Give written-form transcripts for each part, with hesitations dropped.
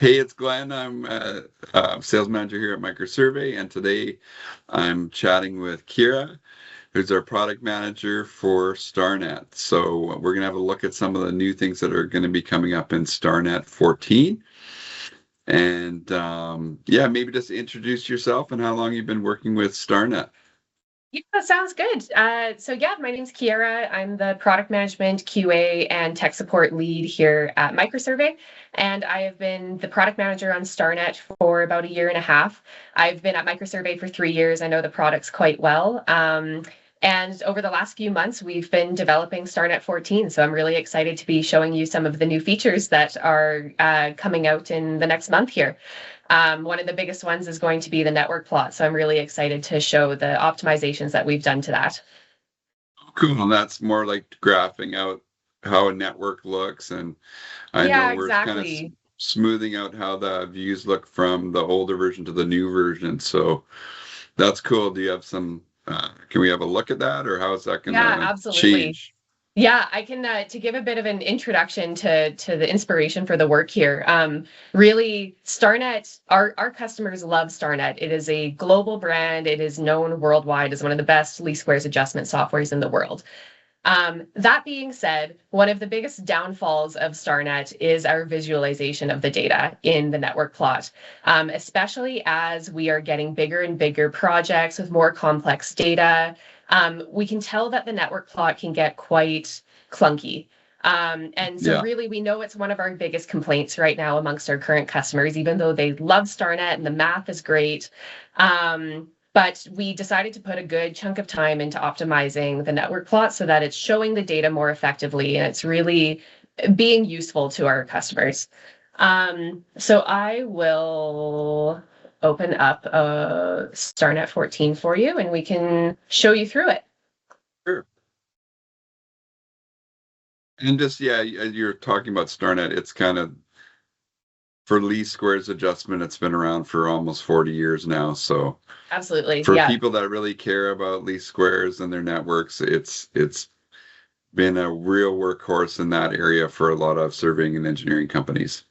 Hey, it's Glenn. I'm sales manager here at Microsurvey, and today I'm chatting with Kira, who's our product manager for StarNet. So we're going to have a look at some of the new things that are going to be coming up in StarNet 14. And yeah, maybe just introduce yourself and how long you've been working with StarNet. Yeah, that sounds good. My name's Kiera. I'm the product management, QA, and tech support lead here at Microsurvey, and I have been the product manager on StarNet for about a year and a half. I've been at Microsurvey for 3 years. I know the products quite well. And over the last few months, we've been developing StarNet 14. So I'm really excited to be showing you some of the new features that are coming out in the next month here. One of the biggest ones is going to be the network plot. So I'm really excited to show the optimizations that we've done to that. Cool. And that's more like graphing out how a network looks. And I know Yeah, we're kind of exactly. smoothing out how the views look from the older version to the new version. So that's cool. Do you have some, can we have a look at that, or how is that going Yeah, to absolutely. change? Yeah, I can to give a bit of an introduction to the inspiration for the work here. Really, StarNet, our customers love StarNet. It is a global brand. It is known worldwide as one of the best least squares adjustment softwares in the world. That being said, one of the biggest downfalls of StarNet is our visualization of the data in the network plot, especially as we are getting bigger and bigger projects with more complex data. We can tell that the network plot can get quite clunky. And so Yeah. really, we know it's one of our biggest complaints right now amongst our current customers, even though they love StarNet and the math is great. But we decided to put a good chunk of time into optimizing the network plot so that it's showing the data more effectively and it's really being useful to our customers. So I will open up StarNet 14 for you and we can show you through it. Sure. And just, yeah, you're talking about StarNet. It's kind of for least squares adjustment, it's been around for almost 40 years now. So Absolutely. for Yeah. people that really care about least squares and their networks, it's been a real workhorse in that area for a lot of surveying and engineering companies.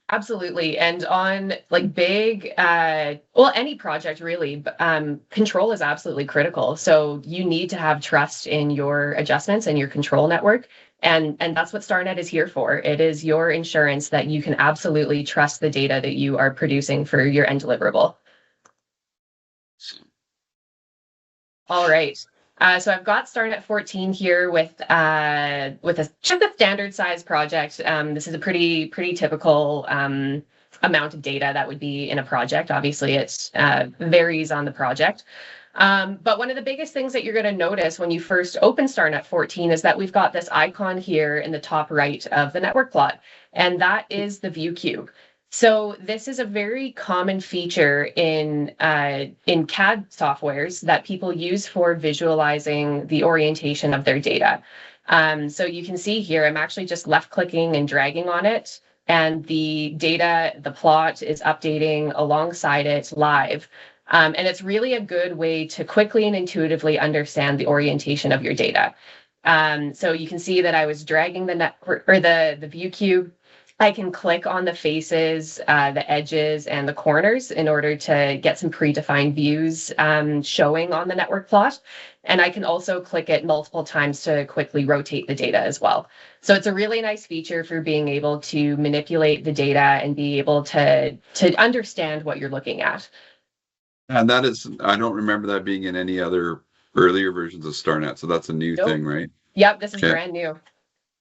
Absolutely. And on like any project really, control is absolutely critical. So you need to have trust in your adjustments and your control network. And that's what StarNet is here for. It is your insurance that you can absolutely trust the data that you are producing for your end deliverable. All right. So I've got StarNet 14 here with just a standard size project. This is a pretty typical amount of data that would be in a project. Obviously, it varies on the project. But one of the biggest things that you're going to notice when you first open StarNet 14 is that we've got this icon here in the top right of the network plot, and that is the view cube. So this is a very common feature in CAD softwares that people use for visualizing the orientation of their data. So you can see here, I'm actually just left clicking and dragging on it, and the data, the plot is updating alongside it live. And it's really a good way to quickly and intuitively understand the orientation of your data. So you can see that I was dragging the network or the view cube. I can click on the faces, the edges, and the corners in order to get some predefined views showing on the network plot. And I can also click it multiple times to quickly rotate the data as well. So it's a really nice feature for being able to manipulate the data and be able to understand what you're looking at. And that is, I don't remember that being in any other earlier versions of StarNet. So that's a new Nope. thing, right? Yep, this is Okay, brand new.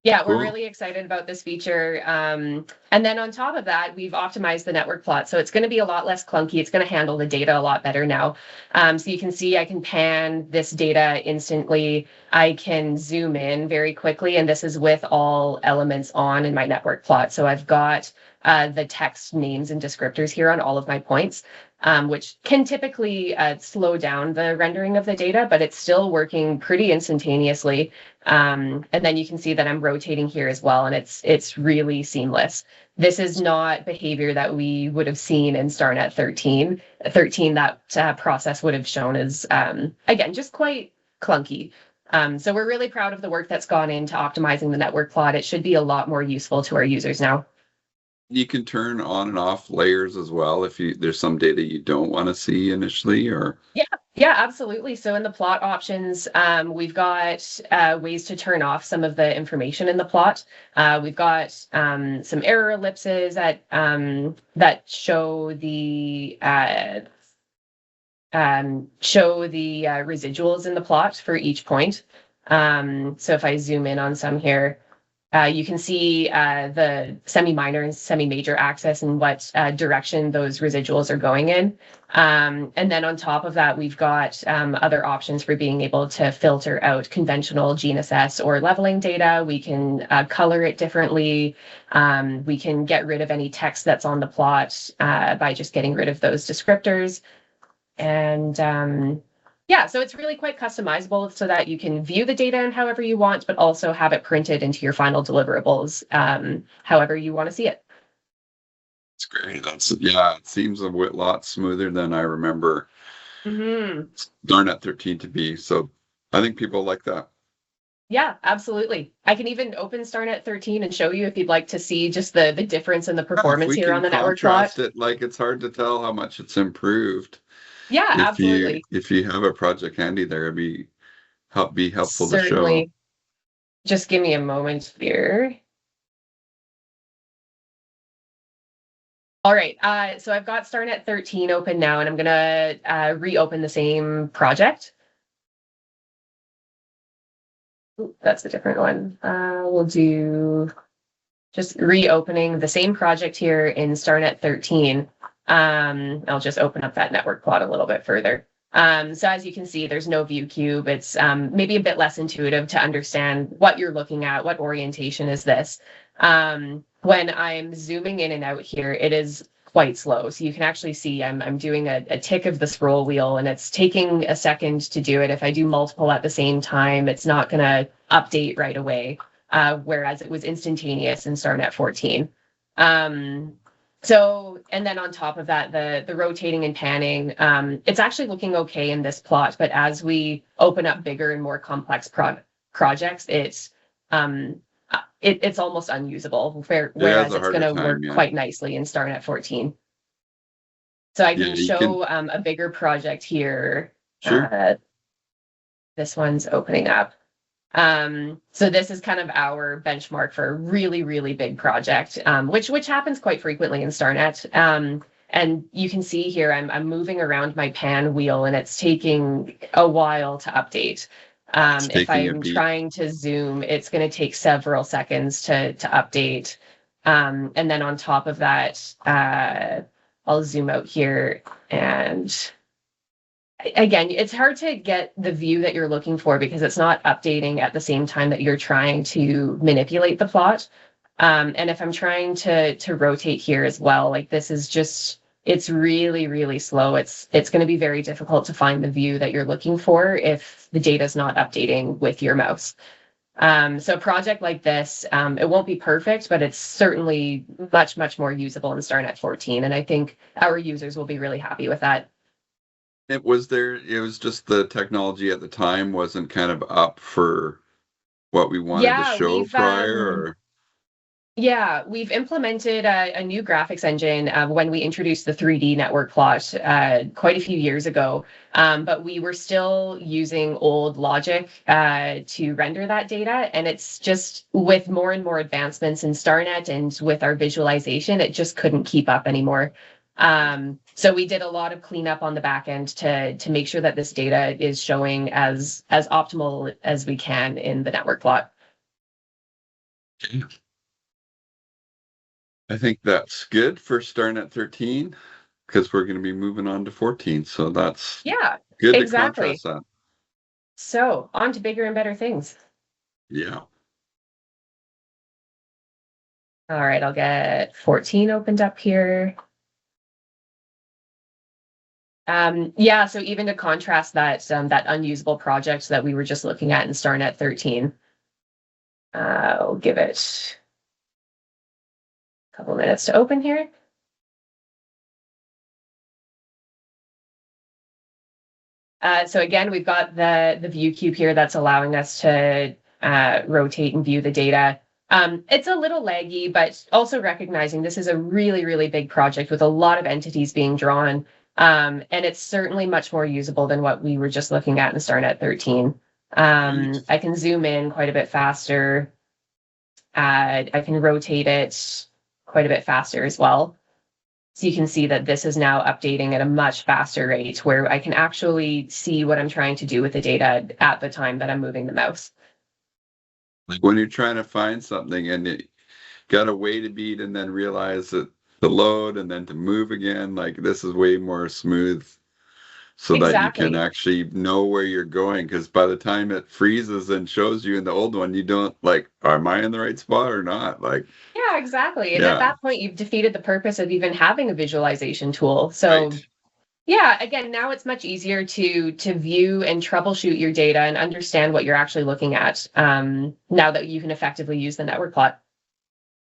Yeah, we're cool. really excited about this feature. And then on top of that, we've optimized the network plot. So it's going to be a lot less clunky. It's going to handle the data a lot better now. So you can see I can pan this data instantly. I can zoom in very quickly. And this is with all elements on in my network plot. So I've got the text names and descriptors here on all of my points, which can typically slow down the rendering of the data, but it's still working pretty instantaneously. And then you can see that I'm rotating here as well, and it's really seamless. This is not behavior that we would have seen in StarNet 13. 13, that process would have shown as, again, just quite clunky. So we're really proud of the work that's gone into optimizing the network plot. It should be a lot more useful to our users now. you can turn on and off layers as well if there's some data you don't want to see initially, or Yeah, absolutely. So in the plot options, we've got ways to turn off some of the information in the plot. We've got some error ellipses that show the residuals in the plot for each point. So if I zoom in on some here, you can see the semi-minor and semi-major axis and what direction those residuals are going in. And then on top of that, we've got other options for being able to filter out conventional GNSS or leveling data. We can color it differently. We can get rid of any text that's on the plot by just getting rid of those descriptors. And yeah, so it's really quite customizable so that you can view the data in however you want, but also have it printed into your final deliverables however you want to see it. it's great. It seems a lot smoother than I remember Darnet 13 to be. So I think people like that. Yeah, absolutely. I can even open StarNet 13 and show you if you'd like to see just the difference in the performance here on the network plot. Contrast it, like it's hard to tell how much it's improved. Yeah, absolutely. If you have a project handy there, it'd be helpful to show. Certainly. Just give me a moment here. All right, so I've got StarNet 13 open now, and I'm gonna reopen the same project. Ooh, that's a different one. We'll do just reopening the same project here in StarNet 13. I'll just open up that network plot a little bit further. So as you can see, there's no view cube. It's maybe a bit less intuitive to understand what you're looking at, what orientation is this. When I'm zooming in and out here, it is quite slow. So you can actually see I'm doing a tick of the scroll wheel, and it's taking a second to do it. If I do multiple at the same time, it's not going to update right away, whereas it was instantaneous in StarNet 14. So, and then on top of that, the rotating and panning, it's actually looking okay in this plot, but as we open up bigger and more complex projects, it's almost unusable, whereas it's going to work quite nicely in StarNet 14. So I can show a bigger project here. Sure. This one's opening up. So this is kind of our benchmark for a really, really big project, which happens quite frequently in StarNet. And you can see here, I'm moving around my pan wheel, and it's taking a while to update. If I'm trying to zoom, it's going to take several seconds to update. And then on top of that, I'll zoom out here, and again, it's hard to get the view that you're looking for because it's not updating at the same time that you're trying to manipulate the plot. And if I'm trying to rotate here as well, like this is just, it's really, really slow. It's going to be very difficult to find the view that you're looking for if the data is not updating with your mouse. So a project like this, it won't be perfect, but it's certainly much, much more usable in StarNet 14. And I think our users will be really happy with that. It was just the technology at the time wasn't kind of up for what we wanted to show prior. Yeah, we've implemented a new graphics engine when we introduced the 3D network plot quite a few years ago, but we were still using old logic to render that data, and it's just with more and more advancements in StarNet and with our visualization, it just couldn't keep up anymore. So we did a lot of cleanup on the back end to make sure that this data is showing as optimal as we can in the network plot. Okay. I think that's good for StarNet 13 because we're going to be moving on to 14. So that's good to contrast that. So on to bigger and better things. Yeah. All right, I'll get 14 opened up here. Yeah, so even to contrast that that unusable project that we were just looking at in StarNet 13, I'll give it a couple minutes to open here. So again, we've got the view cube here that's allowing us to rotate and view the data. It's a little laggy, but also recognizing this is a really, really big project with a lot of entities being drawn. And it's certainly much more usable than what we were just looking at in StarNet 13. Right. I can zoom in quite a bit faster. I can rotate it quite a bit faster as well. So you can see that this is now updating at a much faster rate where I can actually see what I'm trying to do with the data at the time that I'm moving the mouse. Like when you're trying to find something and you got to wait a beat and then realize that the load and then to move again, like this is way more smooth so that you can Exactly. actually know where you're going. Because by the time it freezes and shows you in the old one, you don't like, am I in the right spot or not? Like, Yeah, exactly. And at yeah, that point, you've defeated the purpose of even having a visualization tool. right. So yeah, again, now it's much easier to view and troubleshoot your data and understand what you're actually looking at now that you can effectively use the network plot.